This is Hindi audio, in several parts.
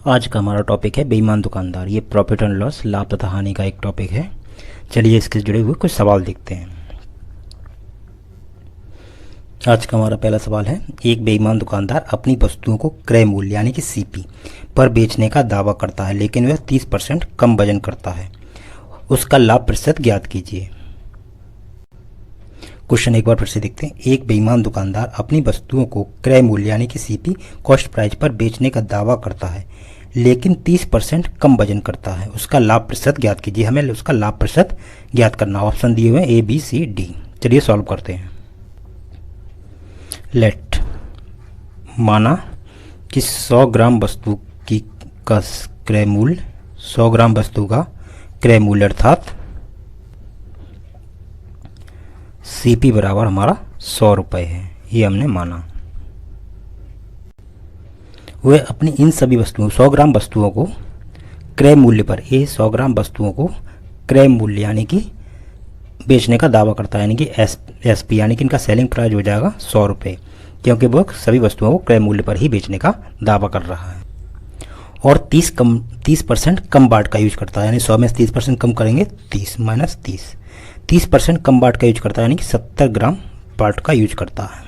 आज का हमारा टॉपिक है बेईमान दुकानदार। ये प्रॉफिट एंड लॉस, लाभ तथा हानि का एक टॉपिक है। चलिए इसके जुड़े हुए कुछ सवाल देखते हैं। आज का हमारा पहला सवाल है, एक बेईमान दुकानदार अपनी वस्तुओं को क्रय मूल्य यानी कि सीपी पर बेचने का दावा करता है, लेकिन वह 30% कम वजन करता है। उसका लाभ प्रतिशत ज्ञात कीजिए। क्वेश्चन एक बार फिर से देखते हैं। एक बेईमान दुकानदार अपनी वस्तुओं को क्रय मूल्य यानी कि सीपी कॉस्ट प्राइस पर बेचने का दावा करता है, लेकिन 30% कम वजन करता है। उसका लाभ प्रतिशत ज्ञात कीजिए। हमें उसका लाभ प्रतिशत ज्ञात करना। ऑप्शन दिए हुए हैं A, B, C, D। चलिए सॉल्व करते हैं। लेट माना कि 100 ग्राम वस्तु की का क्रय मूल्य 100 ग्राम वस्तु का क्रय मूल्य अर्थात सीपी बराबर हमारा 100 रुपये है। ये हमने माना। वह अपनी इन सभी वस्तुओं 100 ग्राम वस्तुओं को क्रय मूल्य पर 100 ग्राम वस्तुओं को क्रय मूल्य यानी कि बेचने का दावा करता है, यानी कि एसपी यानी कि इनका सेलिंग प्राइस हो जाएगा 100 रुपये, क्योंकि वह सभी वस्तुओं को क्रय मूल्य पर ही बेचने का दावा कर रहा है। और 30% कम बाट का यूज करता है, यानी 100 में 30% कम करेंगे 30 माइनस 30% कम बाट का यूज करता है, यानी कि 70 ग्राम बाट का यूज करता है।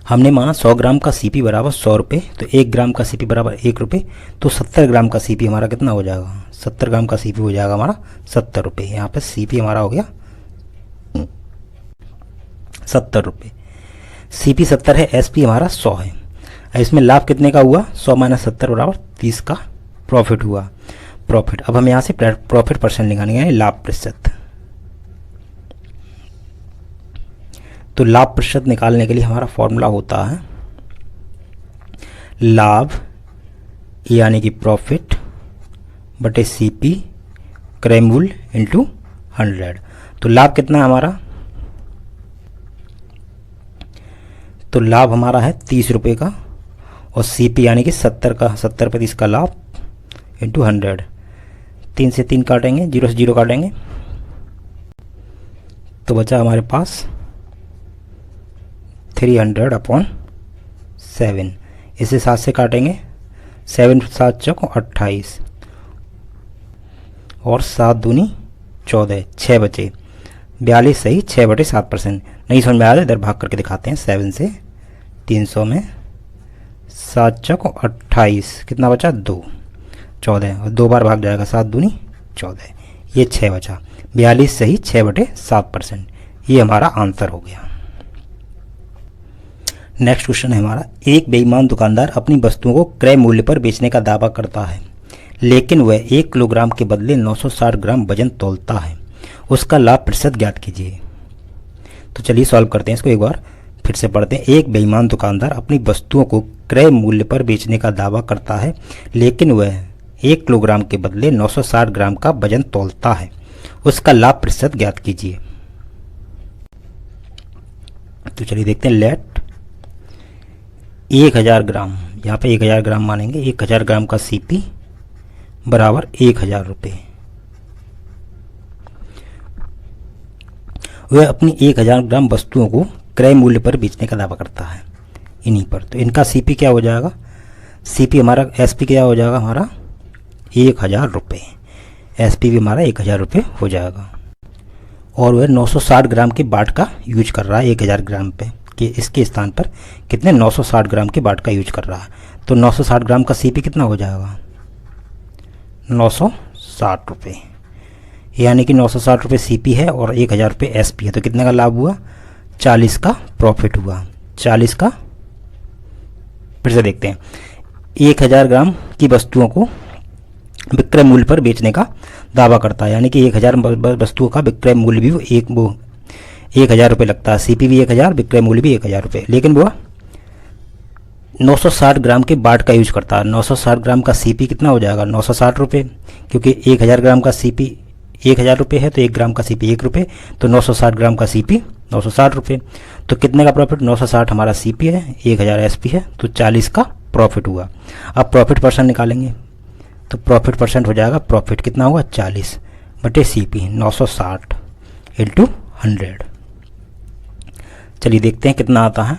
हमने माना 100 ग्राम का सीपी बराबर 100 रुपये, तो 1 ग्राम का सीपी बराबर 1 रुपये, तो 70 ग्राम का सीपी हमारा कितना हो जाएगा? 70 ग्राम का सीपी हो जाएगा हमारा 70 रुपये। यहाँ पे सीपी हमारा हो गया 70 रुपये। सीपी 70 है, एसपी हमारा 100 है। इसमें लाभ कितने का हुआ? 100 माइनस 70 बराबर 30 का प्रॉफिट हुआ। प्रॉफिट, अब हम यहाँ से प्रॉफिट परसेंट निकालेंगे, यानी लाभ प्रतिशत। तो लाभ प्रतिशत निकालने के लिए हमारा फॉर्मूला होता है लाभ यानी कि प्रॉफिट बटे सीपी क्रय मूल्य इंटू 100। तो लाभ कितना है हमारा? तो लाभ हमारा है 30 रुपये का, और सीपी यानी कि 70 रुपये 30 का लाभ इंटू 100। 3 से 3 काटेंगे, 0 से 0 काटेंगे, तो बचा हमारे पास 300/7। इसे 7 से काटेंगे, 7 7 चौक 28 और 7 दूनी 14, 6 बचे 42 सही 6/7%। नहीं समझ में आया इधर भाग करके दिखाते हैं। 7 से 300 में 7 चौक 28, कितना बचा? 2 14, और 2 बार भाग जाएगा, 7 दूनी 14, ये 6 बचा 42 सही 6/7%। ये हमारा आंसर हो गया। नेक्स्ट क्वेश्चन है हमारा, एक बेईमान दुकानदार अपनी वस्तुओं को क्रय मूल्य पर बेचने का दावा करता है, लेकिन वह 1 किलोग्राम के बदले 960 ग्राम वजन तौलता है। उसका लाभ प्रतिशत ज्ञात कीजिए। तो चलिए सॉल्व करते हैं इसको, एक बार फिर से पढ़ते हैं। एक बेईमान दुकानदार अपनी वस्तुओं को क्रय मूल्य पर बेचने का दावा करता है, लेकिन वह 1 किलोग्राम के बदले 960 ग्राम का वजन तौलता है। उसका लाभ प्रतिशत ज्ञात कीजिए। तो चलिए देखते हैं। लेट 1000 ग्राम, यहाँ पे 1000 ग्राम मानेंगे, 1000 ग्राम का सीपी बराबर 1000 रुपये। वह अपनी 1000 ग्राम वस्तुओं को क्रय मूल्य पर बेचने का दावा करता है इन्हीं पर। तो इनका सीपी क्या हो जाएगा? सीपी हमारा एसपी क्या हो जाएगा? हमारा 1000 रुपये। एसपी भी हमारा 1000 रुपये हो जाएगा। और वह 960 ग्राम के बाट का यूज कर रहा है 1000 ग्राम पे, कि इसके स्थान पर कितने 960 ग्राम के बाट का यूज कर रहा है। तो 960 ग्राम का सीपी कितना हो जाएगा? 960 रुपये, यानी कि 960 रुपये सीपी है और 1000 रुपये एसपी है। तो कितने का लाभ हुआ? 40 का प्रॉफिट हुआ। 40 का, फिर से देखते हैं। 1000 ग्राम की वस्तुओं को विक्रय मूल्य पर बेचने का दावा करता है, यानी कि 1000 वस्तुओं का विक्रय मूल्य भी 1000 रुपये लगता है। सीपी भी 1000, विक्रय मूल्य भी 1000 रुपये, लेकिन वो 960 ग्राम के बाट का यूज करता है। 960 ग्राम का सीपी कितना हो जाएगा? 960 रुपये, क्योंकि 1000 ग्राम का सीपी 1000 रुपये है, तो 1 ग्राम का सीपी 1 रुपये, तो 960 ग्राम का सीपी 960 रुपये। तो कितने का प्रॉफिट? 960 हमारा सीपी है, 1000 एसपी है, तो 40 का प्रॉफिट हुआ। अब प्रॉफिट परसेंट निकालेंगे, तो प्रॉफिट परसेंट हो जाएगा, प्रॉफिट कितना होगा? 40 बटे सीपी 960 इंटू 100। चलिए देखते हैं कितना आता है।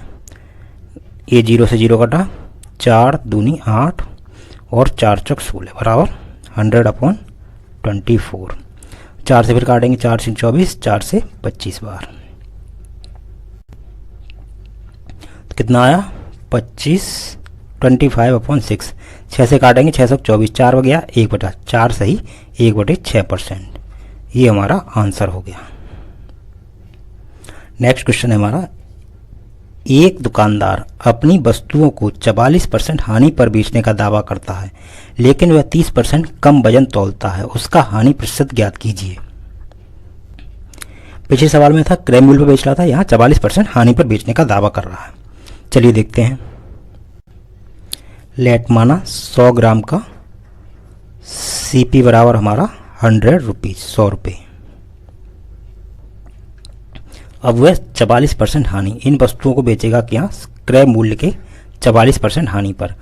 ये 0 से 0 कटा, 4 दूनी 8 और 4×16 बराबर 100/24। 4 से फिर काटेंगे, 4 से 24, 4 से 25 बार, तो कितना आया 25, 25/6। 6 से काटेंगे, 624, 4 हो गया 1/4 सही 1/6%। ये हमारा आंसर हो गया। नेक्स्ट क्वेश्चन है हमारा, एक दुकानदार अपनी वस्तुओं को 44% हानि पर बेचने का दावा करता है, लेकिन वह 30% कम वजन तौलता है, उसका हानि प्रतिशत ज्ञात कीजिए। पिछले सवाल में था क्रय मूल्य पर बेच रहा था, यहाँ 44% हानि पर बेचने का दावा कर रहा है। चलिए देखते हैं। लेट माना 100 ग्राम का सीपी बराबर हमारा 100 रुपीज़, 100 रुपये। अब वह 44% हानि इन वस्तुओं को बेचेगा क्या क्रय मूल्य के 44% हानि पर।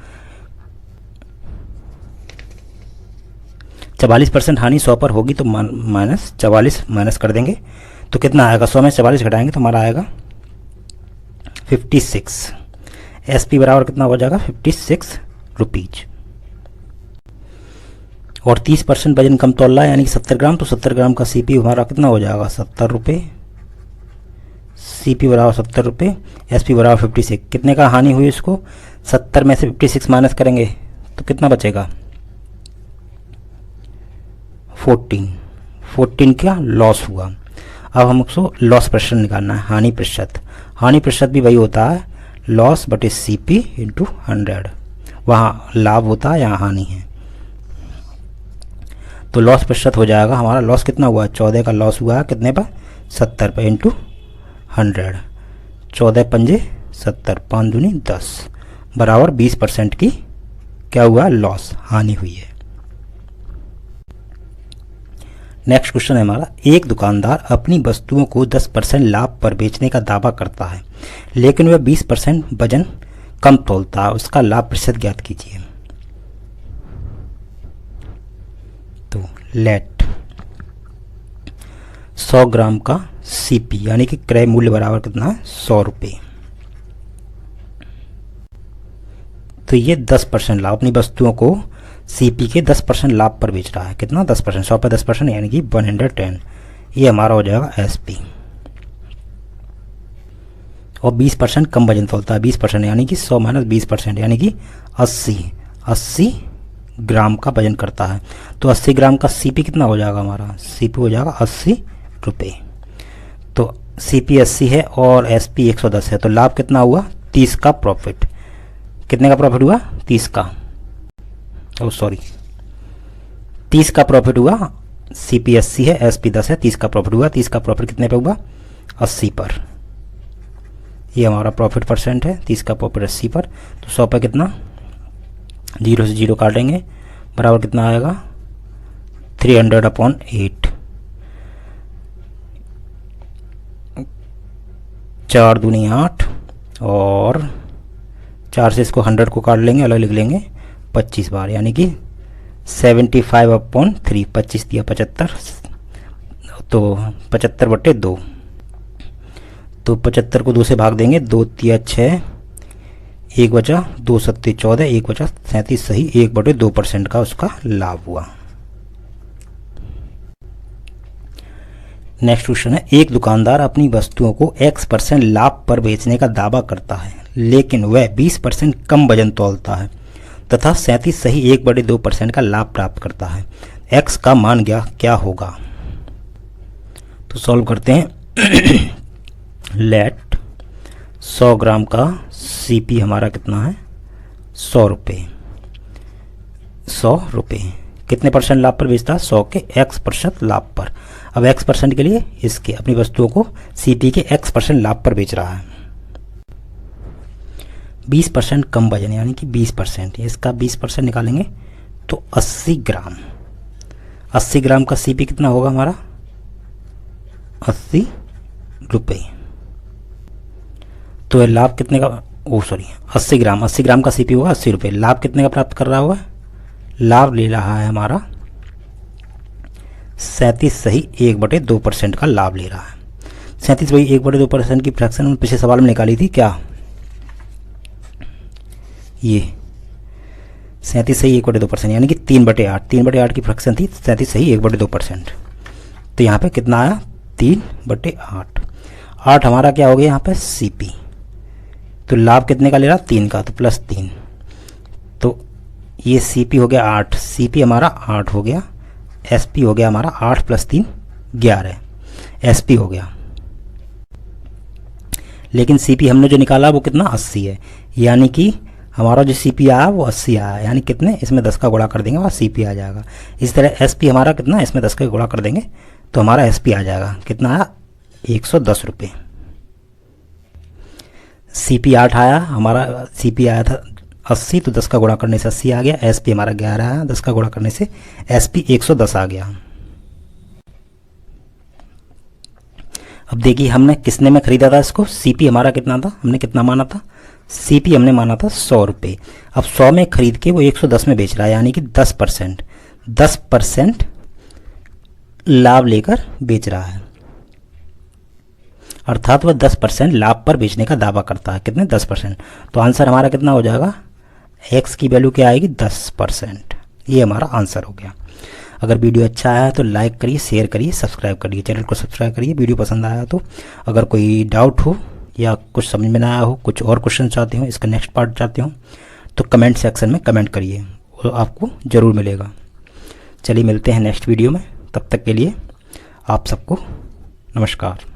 44% हानि 100 पर होगी तो -44 माइनस कर देंगे, तो कितना आएगा 100 में 44 घटाएंगे तो हमारा आएगा 56। एसपी बराबर कितना हो जाएगा 56 रुपीज। और 30% वजन कम तोल रहा है यानी कि 70 ग्राम, तो 70 ग्राम का सीपी हमारा कितना हो जाएगा 70 रुपये। सीपी बराबर 70 रुपये, एसपी बराबर 56। कितने का हानि हुई इसको, 70 में से 56 माइनस करेंगे तो कितना बचेगा 14 का लॉस हुआ। अब हमको लॉस प्रतिशत निकालना है, हानि प्रतिशत। हानि प्रतिशत भी वही होता है लॉस बटे सीपी इंटू 100। वहाँ लाभ होता है, यहाँ हानि है। तो लॉस प्रतिशत हो जाएगा हमारा, लॉस कितना हुआ 14 का लॉस हुआ है कितने पर 70 पर इंटू 100। 14 पंजे 70, 5 दूनी 10 बराबर 20% की क्या हुआ लॉस, हानि हुई है। नेक्स्ट क्वेश्चन है हमारा, एक दुकानदार अपनी वस्तुओं को 10% लाभ पर बेचने का दावा करता है, लेकिन वह 20% वजन कम तौलता है, उसका लाभ प्रतिशत ज्ञात कीजिए। तो लेट 100 ग्राम का सीपी यानी कि क्रय मूल्य बराबर कितना है 100 रुपये। तो ये 10% लाभ अपनी वस्तुओं को सीपी के 10% लाभ पर बेच रहा है, कितना 10%, 100 पर 10% यानी कि 110। ये हमारा हो जाएगा एसपी। और 20% कम वजन तोलता है, 20% यानी कि 100 माइनस 20% यानी कि 80 ग्राम का वजन करता है। तो 80 ग्राम का सीपी कितना हो जाएगा हमारा, सीपी हो जाएगा 80 रुपये। तो सीपी 80 है और एसपी 110 है, तो लाभ कितना हुआ 30 का प्रॉफिट। कितने का प्रॉफिट हुआ 30 का, 30 का प्रॉफिट हुआ। सीपी 80 है, एसपी 10 है, 30 का प्रॉफिट हुआ। 30 का प्रॉफिट कितने पे हुआ 80 पर। ये हमारा प्रॉफिट परसेंट है, 30 का प्रॉफिट 80 पर। तो 100 पर कितना, 0 से 0 काटेंगे बराबर कितना आएगा 300/8। 4 दूनी 8 और 4 से इसको 100 को काट लेंगे, अलग लिख लेंगे 25 बार यानी कि 75/3। 25 दिया 75, तो 75/2। तो 75 को 2 से भाग देंगे, 2 तिया 6, 1 बचा 2 सत्ते 14, 1 बचा 37 सही 1/2% का उसका लाभ हुआ। नेक्स्ट क्वेश्चन है, एक दुकानदार अपनी वस्तुओं को X% लाभ पर बेचने का दावा करता है, लेकिन वह 20% कम वजन तौलता है तथा 37 सही 1/2% का लाभ प्राप्त करता है। X का मान क्या होगा। तो सॉल्व करते हैं। लेट 100 ग्राम का सीपी हमारा कितना है 100 रुपये। 100 रुपये कितने परसेंट लाभ पर बेचता है 100 के X% लाभ पर। अब X% के लिए इसके अपनी वस्तुओं को सीपी के X% लाभ पर बेच रहा है। 20% कम वजन यानी कि 20%, इसका 20% निकालेंगे तो 80 ग्राम। 80 ग्राम का सीपी कितना होगा हमारा 80 रुपये। तो लाभ कितने का 80 ग्राम का सीपी होगा 80 रुपये। लाभ कितने का प्राप्त कर रहा होगा, लाभ ले रहा है हमारा 37 सही 1/2% का लाभ ले रहा है। 37 भाई 1/2% की फ्रैक्शन में पिछले सवाल में निकाली थी क्या, ये 37.2% यानी कि 3/8। 3/8 की फ्रैक्शन थी, 37.2%। तो यहाँ पे कितना आया 3/8। 8 हमारा क्या हो गया यहाँ पे CP। तो लाभ कितने का ले रहा 3 का, तो +3। तो ये CP हो गया 8, CP हमारा 8 हो गया, SP हो गया हमारा 8 + 3 11 SP हो गया। लेकिन CP हमने जो निकाला वो कितना 80 है, यानी कि हमारा जो CP आया वो 80 आया, यानी कितने इसमें 10 का गुणा कर देंगे और CP आ जाएगा। इस तरह SP हमारा कितना, इसमें 10 का गुणा कर देंगे तो हमारा SP आ जाएगा, कितना आया 110 रुपये। CP 8 आया, हमारा CP आया था 80, तो 10 का गुणा करने से 80 आ गया। SP हमारा 11 आया, 10 का गुणा करने से SP 110 आ गया। अब देखिए हमने किसने में ख़रीदा था इसको, CP हमारा कितना था, हमने कितना माना था, CP हमने माना था 100 रुपये। अब 100 में खरीद के वो 110 में बेच रहा है, यानी कि 10% लाभ लेकर बेच रहा है, अर्थात वह 10% लाभ पर बेचने का दावा करता है। कितने 10%। तो आंसर हमारा कितना हो जाएगा, x की वैल्यू क्या आएगी 10%। ये हमारा आंसर हो गया। अगर वीडियो अच्छा आया तो लाइक करिए, शेयर करिए, सब्सक्राइब करिए, चैनल को सब्सक्राइब करिए। वीडियो पसंद आया तो अगर कोई डाउट हो या कुछ समझ में ना आया हो, कुछ और क्वेश्चन चाहते हो, इसका नेक्स्ट पार्ट चाहते हो, तो कमेंट सेक्शन में कमेंट करिए, वो आपको ज़रूर मिलेगा। चलिए मिलते हैं नेक्स्ट वीडियो में, तब तक के लिए आप सबको नमस्कार।